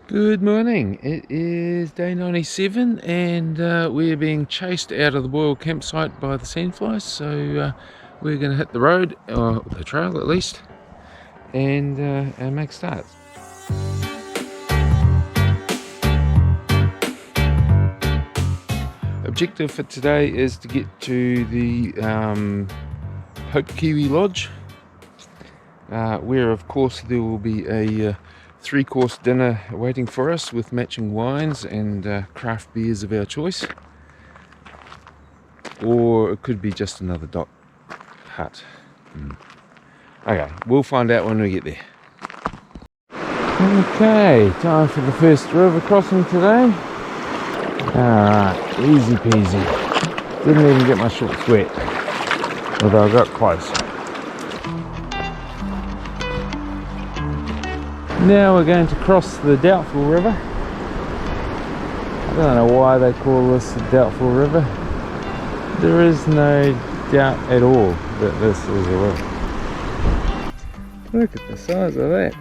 Good morning. It is day 97 and we're being chased out of the Boyle campsite by the sandflies, so we're going to hit the road, or the trail at least, and make starts. Objective for today is to get to the Kiwi Lodge, where of course there will be a 3-course dinner waiting for us with matching wines and craft beers of our choice, or it could be just another dock hut. Okay, we'll find out when we get there. Okay, time for the first river crossing today. Alright, easy peasy. Didn't even get my shorts wet, although I got close. Now we're going to cross the Doubtful River. I don't know why they call this the Doubtful River. There is no doubt at all that this is a river. Look at the size of that.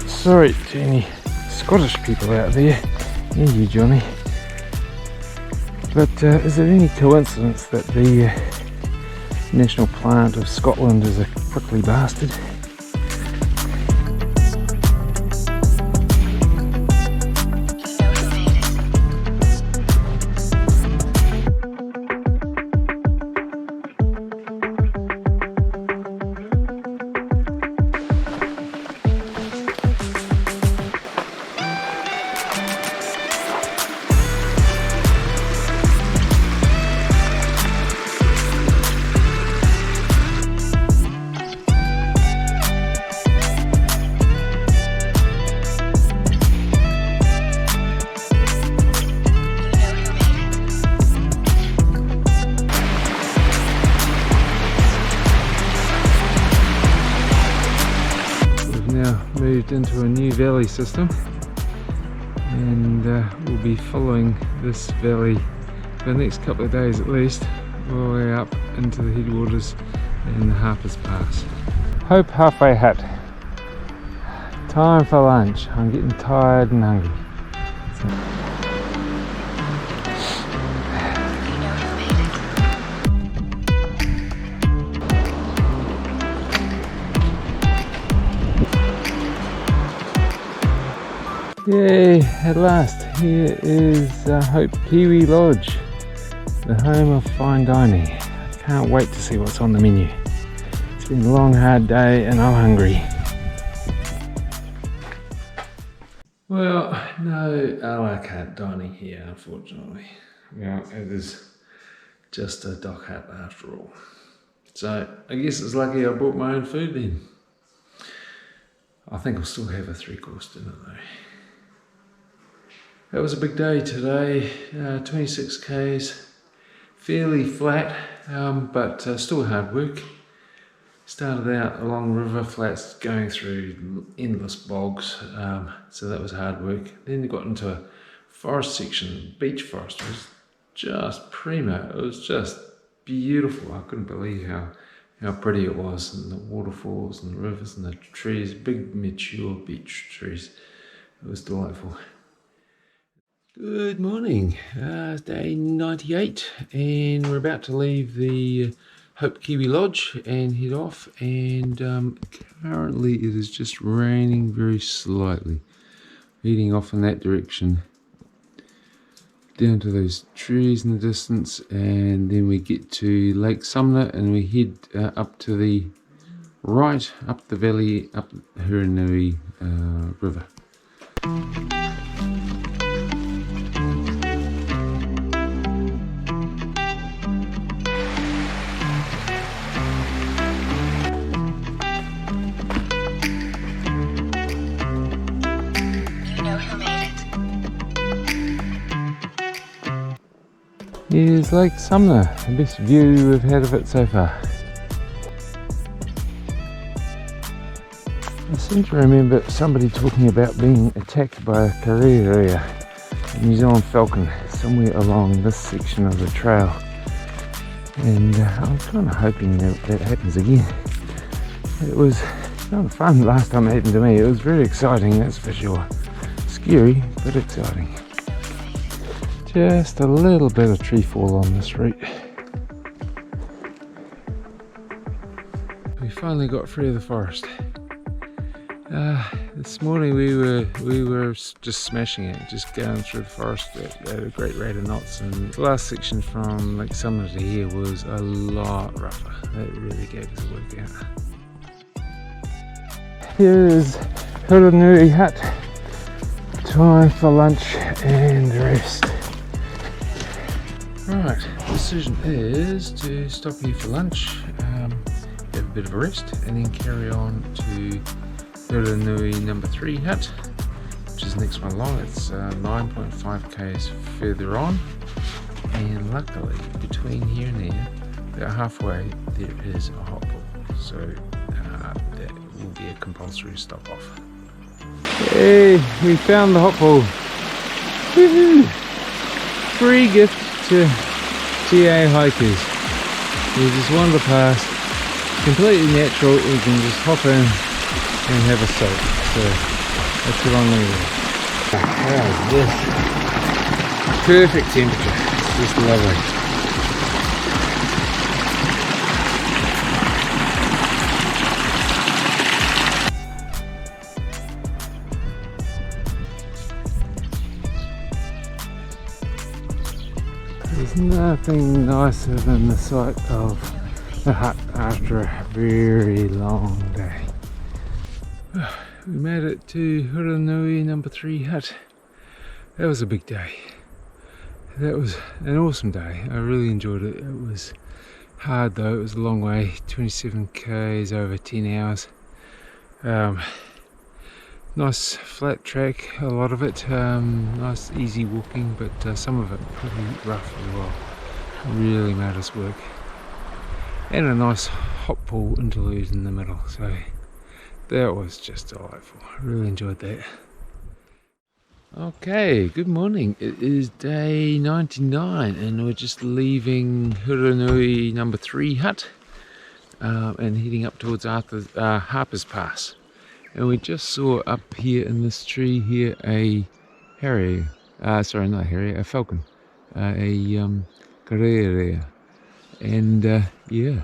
Sorry to any Scottish people out there, and you Johnny. But is it any coincidence that the national plant of Scotland is a prickly bastard? Moved into a new valley system, and we'll be following this valley for the next couple of days at least, all the way up into the headwaters and the Harper's Pass. Hope Halfway Hut. Time for lunch. I'm getting tired and hungry. Yay, at last, here is Hope Kiwi Lodge, the home of fine dining. I can't wait to see what's on the menu. It's been a long hard day and I'm hungry. Well, no a la carte dining here, unfortunately. Well, it is just a dock hut after all. So I guess it's lucky I brought my own food then. I think I'll still have a 3-course dinner though. It was a big day today, 26 k's, fairly flat, but still hard work. Started out along river flats, going through endless bogs, so that was hard work. Then we got into a forest section, beech forest. It was just primo, it was just beautiful. I couldn't believe how pretty it was, and the waterfalls and the rivers and the trees, big mature beech trees. It was delightful. Good morning, it's day 98 and we're about to leave the Hope Kiwi Lodge and head off, and currently it is just raining very slightly. Heading off in that direction down to those trees in the distance, and then we get to Lake Sumner and we head up to the right, up the valley, up Hurunui River. Here's Lake Sumner, the best view we've had of it so far. I seem to remember somebody talking about being attacked by a karere, a New Zealand falcon, so somewhere along this section of the trail, and I'm kind of hoping that that happens again. It was kind of fun last time it happened to me. It was very exciting, that's for sure. Scary, but exciting. Just a little bit of tree fall on this route. We finally got through the forest. This morning we were just smashing it, just going through the forest at a great rate of knots, and the last section from Lake Sumner to here was a lot rougher. That really gave us a workout. Here is Hurunui Hut. Time for lunch and rest. Right, the decision is to stop here for lunch, have a bit of a rest, and then carry on to Hurunui number 3 hut, which is the next one along. It's 9.5 k's further on, and luckily between here and there, about halfway, there is a hot pool, so that will be a compulsory stop off. Hey, we found the hot pool. Woohoo! Free gift to TA hikers. We just wander past, completely natural. We can just hop in and have a soak. So that's what I'm going to do. How's this? Perfect temperature. It's just lovely. There's nothing nicer than the sight of the hut after a very long day. We made it to Hurunui number 3 hut. That was a big day. That was an awesome day. I really enjoyed it. It was hard though, it was a long way, 27 k's over 10 hours. Nice flat track, a lot of it, nice easy walking, but some of it pretty rough as well. Really made us work. And a nice hot pool interlude in the middle, so that was just delightful. I really enjoyed that. Okay, good morning. It is day 99 and we're just leaving Hurunui number 3 hut and heading up towards Harper's Pass. And we just saw up here in this tree here a harrier, sorry not a harrier, a falcon, a karere, and yeah,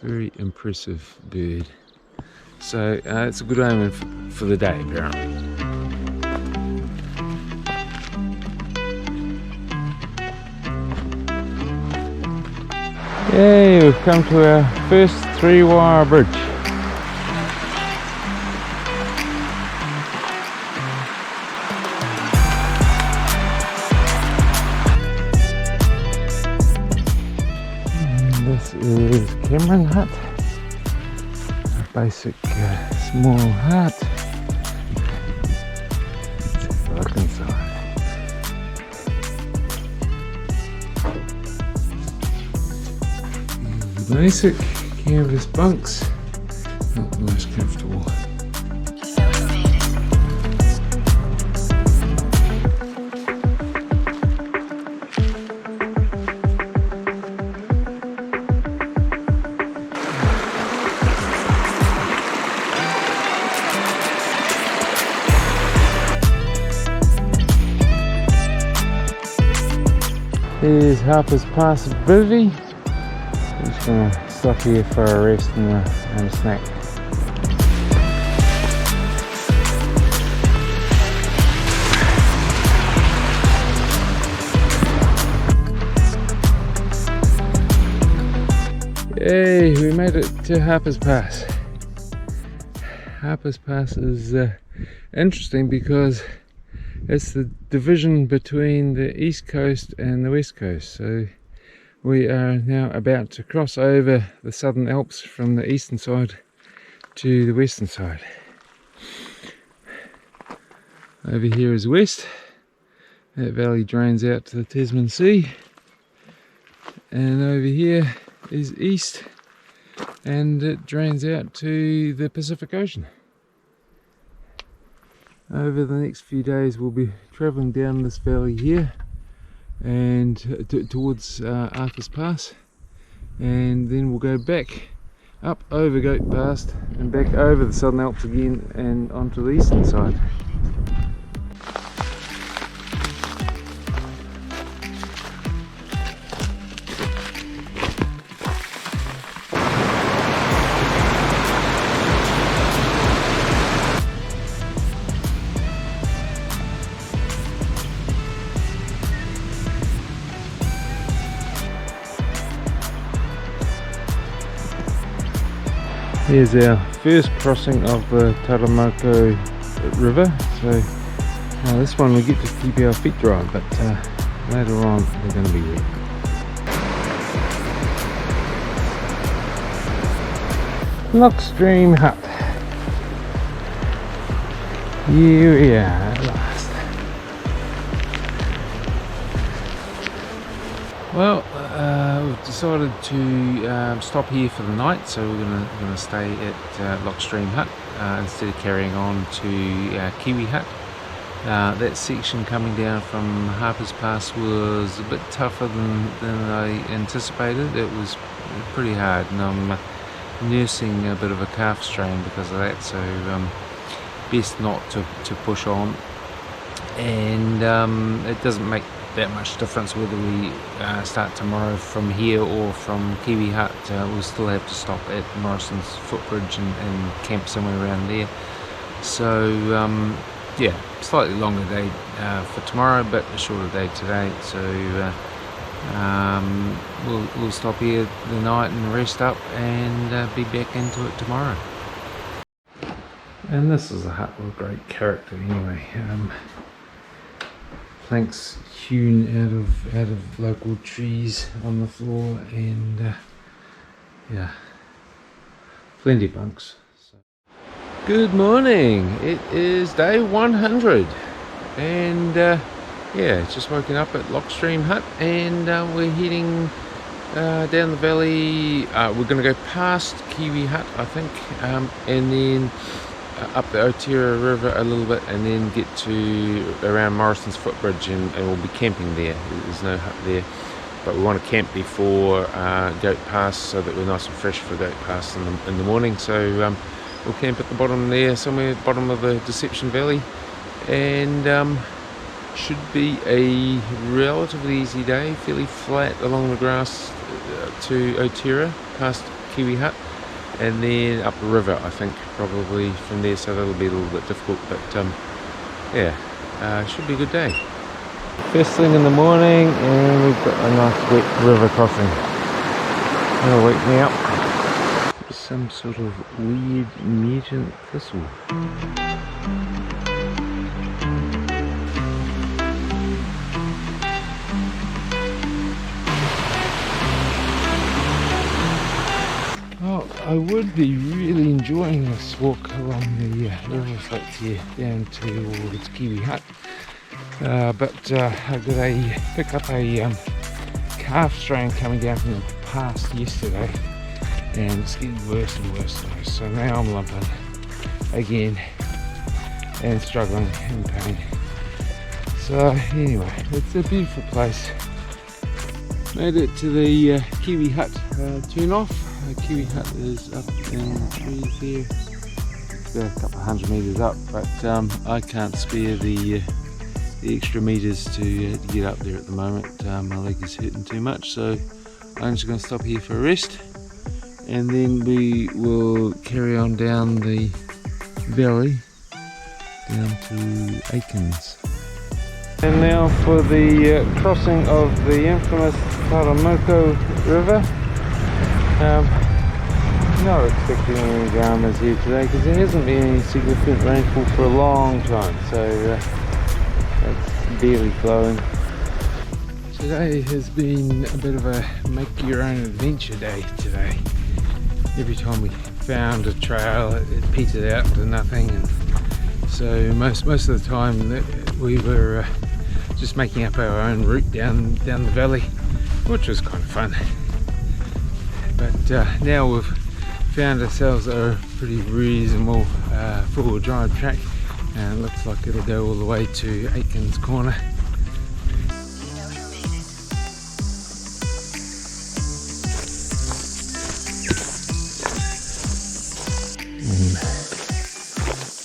very impressive bird. So it's a good omen for the day apparently. Yay, we've come to our first 3-wire bridge. This is Cameron Hut, a basic small hut. Let's have a look inside. Basic canvas bunks, not the most comfortable. Here's Harper's Pass Bealey. I'm just going to stop here for a rest and a snack. Yay, we made it to Harper's Pass. Harper's Pass is interesting because it's the division between the east coast and the west coast. So we are now about to cross over the Southern Alps from the eastern side to the western side. Over here is west. That valley drains out to the Tasman Sea. And over here is east, and it drains out to the Pacific Ocean. Over the next few days we'll be travelling down this valley here and towards Arthur's Pass, and then we'll go back up over Goat Pass and back over the Southern Alps again and onto the eastern side. Here's our first crossing of the Taramoko River, so this one we get to keep our feet dry, but later on they're going to be wet. Hurunui Hut. Here we are at last. Well, we've decided to stop here for the night, so we're going to stay at Hurunui Hut instead of carrying on to Kiwi Hut. That section coming down from Harper's Pass was a bit tougher than I anticipated. It was pretty hard, and I'm nursing a bit of a calf strain because of that, so best not to push on. And it doesn't make that much difference whether we start tomorrow from here or from Kiwi Hut. We'll still have to stop at Morrison's Footbridge and camp somewhere around there. So yeah, slightly longer day for tomorrow, but a shorter day today. So we'll stop here the night and rest up and be back into it tomorrow. And this is a hut with great character anyway. Planks hewn out of local trees on the floor, and yeah, plenty of bunks. So. Good morning. It is day 100, and yeah, just woken up at Hurunui Hut, and we're heading down the valley. We're going to go past Kiwi Hut, I think, and then up the Otira River a little bit, and then get to around Morrison's Footbridge, and we'll be camping there. There's no hut there, but we want to camp before Goat Pass so that we're nice and fresh for Goat Pass in the morning. So we'll camp at the bottom there, somewhere bottom of the Deception Valley, and should be a relatively easy day, fairly flat along the grass to Otira past Kiwi Hut, and then up the river, I think, probably from there, so that'll be a little bit difficult, but yeah, should be a good day. First thing in the morning, and we've got a nice wet river crossing. That'll wake me up. Some sort of weird mutant thistle. I would be really enjoying this walk along the river flats here down towards Kiwi Hut, but I got pick up a calf strain coming down from the past yesterday, and it's getting worse and worse and worse. So now I'm limping again and struggling in pain. So anyway, it's a beautiful place. Made it to the Kiwi Hut turn off. Kiwi Hut is up in the trees here. It's a couple of 100 metres up, but I can't spare the extra metres to get up there at the moment. My leg is hurting too much, so I'm just going to stop here for a rest, and then we will carry on down the valley down to Aikens. And now for the crossing of the infamous Taramoko River. Not expecting any dramas here today because there hasn't been any significant rainfall for a long time, so it's barely flowing. Today has been a bit of a make your own adventure day today. Every time we found a trail it petered out to nothing, and so most of the time we were just making up our own route down the valley, which was kind of fun. But now we've found ourselves a pretty reasonable four-wheel drive track and it looks like it'll go all the way to Aitken's Corner.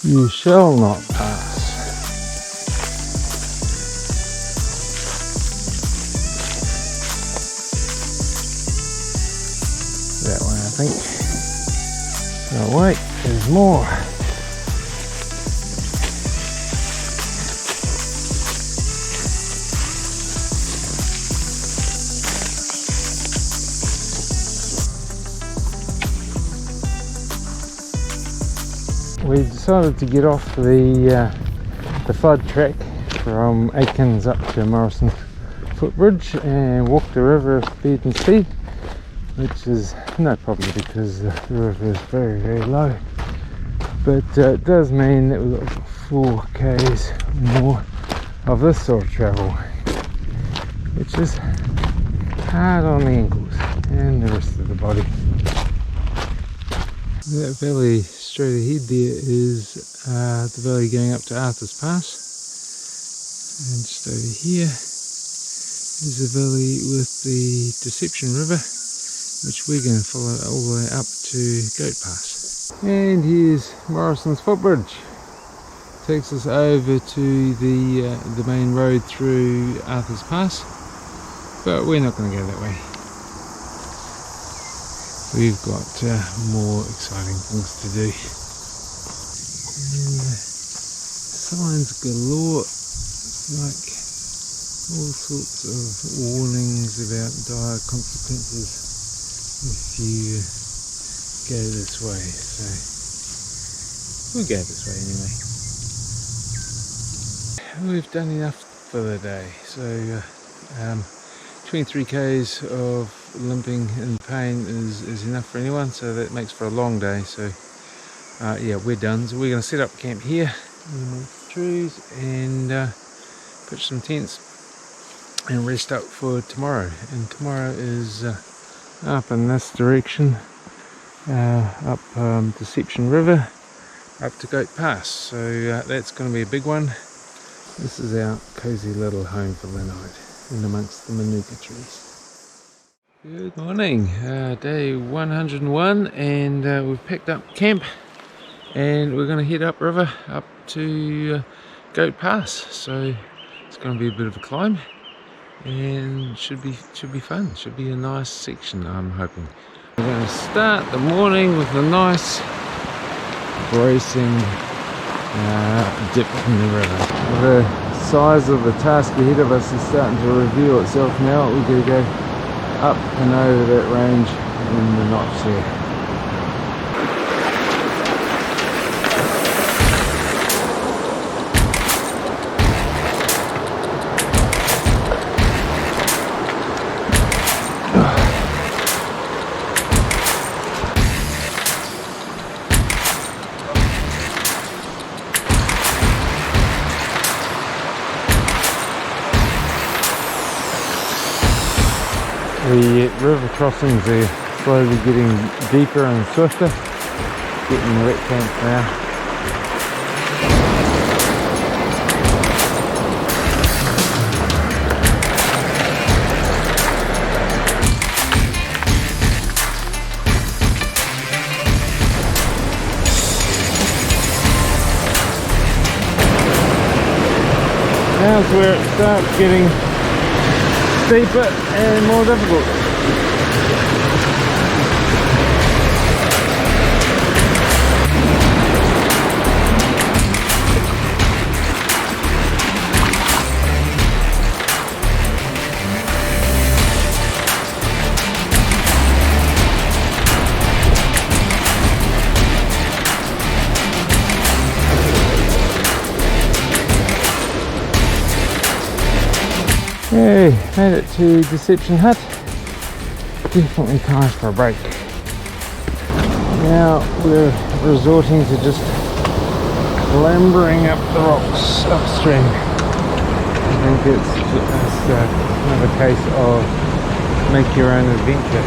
You shall not pass. That way, I think. Oh wait, there's more. We decided to get off the flood track from Aitken's up to Morrison Footbridge and walk the river speed and speed, which is no problem because the river is very, very low. But it does mean that we've got 4 k's more of this sort of travel, which is hard on the ankles and the rest of the body. That valley straight ahead there is the valley going up to Arthur's Pass, and just over here is the valley with the Deception River, which we're going to follow all the way up to Goat Pass. And here's Morrison's Footbridge. Takes us over to the main road through Arthur's Pass, but we're not going to go that way. We've got more exciting things to do. And signs galore, like all sorts of warnings about dire consequences if you go this way. So we'll go this way anyway. We've done enough for the day. So 23 k's of limping and pain is enough for anyone, so that makes for a long day. So yeah, we're done. So we're going to set up camp here in the trees and pitch some tents and rest up for tomorrow. And tomorrow is up in this direction, up Deception River, up to Goat Pass. So that's going to be a big one. This is our cozy little home for the night in amongst the manuka trees. Good morning, day 101, and we've picked up camp and we're going to head upriver up to Goat Pass. So it's going to be a bit of a climb and should be fun. Should be a nice section, I'm hoping. We're going to start the morning with a nice bracing dip in the river. The size of the task ahead of us is starting to reveal itself now. We're going to go up and over that range in the notch there. The river crossings are slowly getting deeper and swifter, getting the wet camps now. Now's where it starts getting steeper and more difficult. Hey, made it to Deception Hut. Definitely time for a break. Now we're resorting to just clambering up the rocks upstream. I think it's just another case of make your own adventure.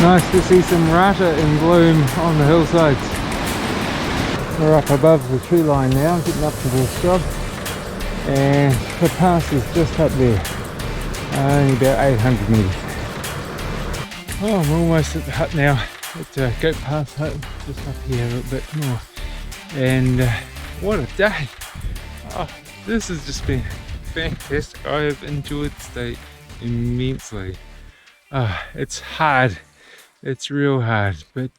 Nice to see some rata in bloom on the hillsides. We're up above the tree line now, getting up to the scrub, and the pass is just up there, only about 800 metres. Oh, I'm almost at the hut now, at Goat Pass Hut, just up here a little bit more. And what a day! Oh, this has just been fantastic. I have enjoyed the stay immensely. It's hard, it's real hard, but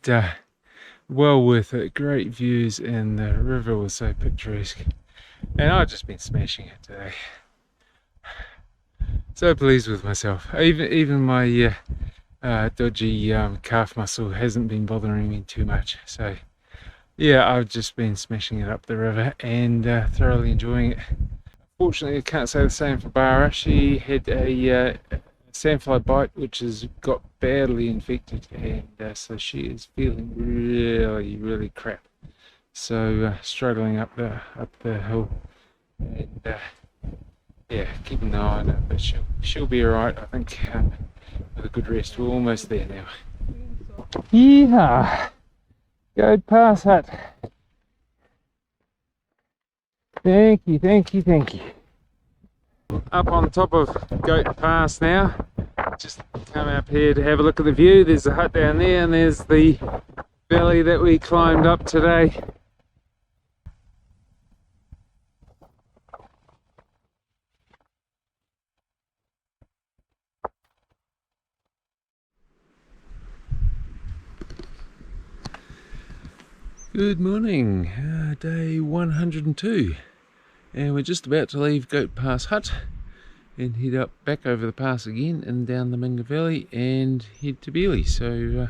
well worth it. Great views, and the river was so picturesque, and I've just been smashing it today. So pleased with myself. Even my dodgy calf muscle hasn't been bothering me too much. So yeah, I've just been smashing it up the river and thoroughly enjoying it. Fortunately, I can't say the same for Bara. She had a sandfly bite which has got badly infected, and so she is feeling really crap. So struggling up the hill, and yeah, keep an eye on it, but she'll be alright, I think. With a good rest, we're almost there now. Yeah, Goat Pass Hut. Thank you. Up on top of Goat Pass now. Just come up here to have a look at the view. There's the hut down there, and there's the valley that we climbed up today. Good morning, day 102, and we're just about to leave Goat Pass Hut and head up back over the pass again and down the Minga Valley and head to Bealey. So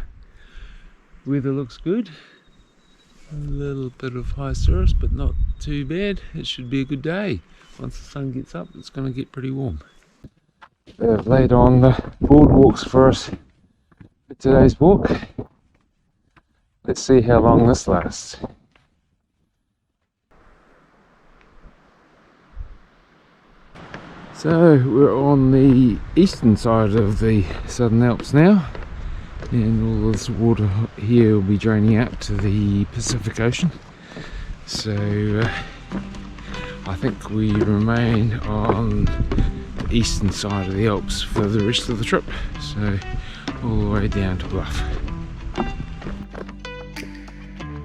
weather looks good, a little bit of high cirrus but not too bad. It should be a good day. Once the sun gets up, it's going to get pretty warm. They've laid on the boardwalks for us for today's walk. Let's see how long this lasts. So we're on the eastern side of the Southern Alps now, and all this water here will be draining out to the Pacific Ocean. So I think we remain on the eastern side of the Alps for the rest of the trip, so all the way down to Bluff.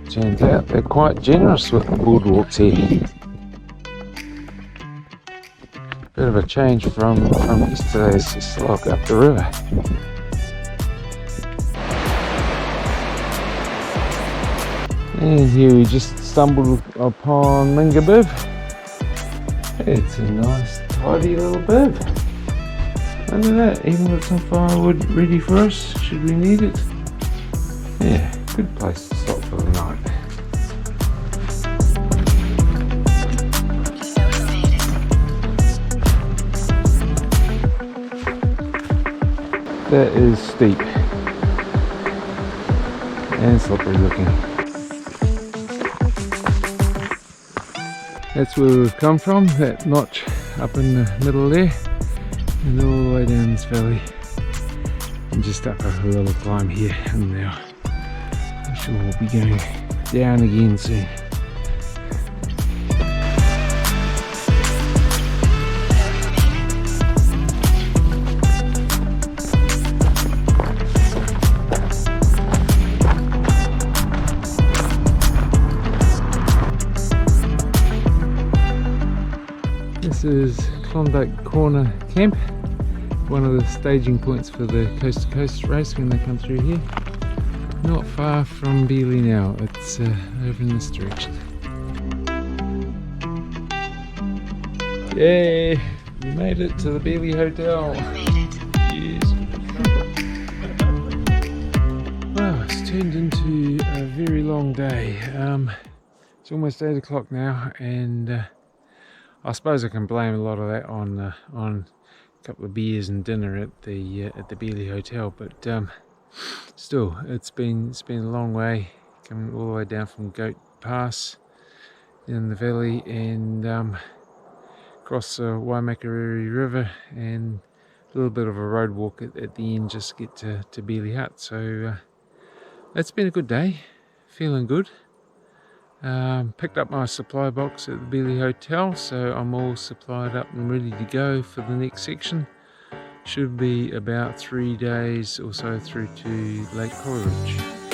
Turns out they're quite generous with the boardwalks here. Bit of a change from yesterday's slog up the river. And here we just stumbled upon Minga Bib. It's a nice tidy little bib. Look at that, even got some firewood ready for us should we need it. Yeah, good place to stop for the night. That is steep and slippery looking. That's where we've come from, that notch up in the middle there, and all the way down this valley, and just up a little climb here, and now I'm sure we'll be going down again soon. This is Klondike Corner Camp, one of the staging points for the Coast to Coast race when they come through here. Not far from Bealey now, it's over in this direction. Yay! We made it to the Bealey Hotel! Yes! Well, it's turned into a very long day. It's almost 8 o'clock now, and I suppose I can blame a lot of that on a couple of beers and dinner at the Bealey Hotel, but still, it's been a long way coming all the way down from Goat Pass in the valley and across the Waimakariri River and little bit of a road walk at the end just to get to Bealey Hut. So it's been a good day, feeling good. Picked up my supply box at the Bealey Hotel, so I'm all supplied up and ready to go for the next section. Should be about 3 days or so through to Lake Coleridge.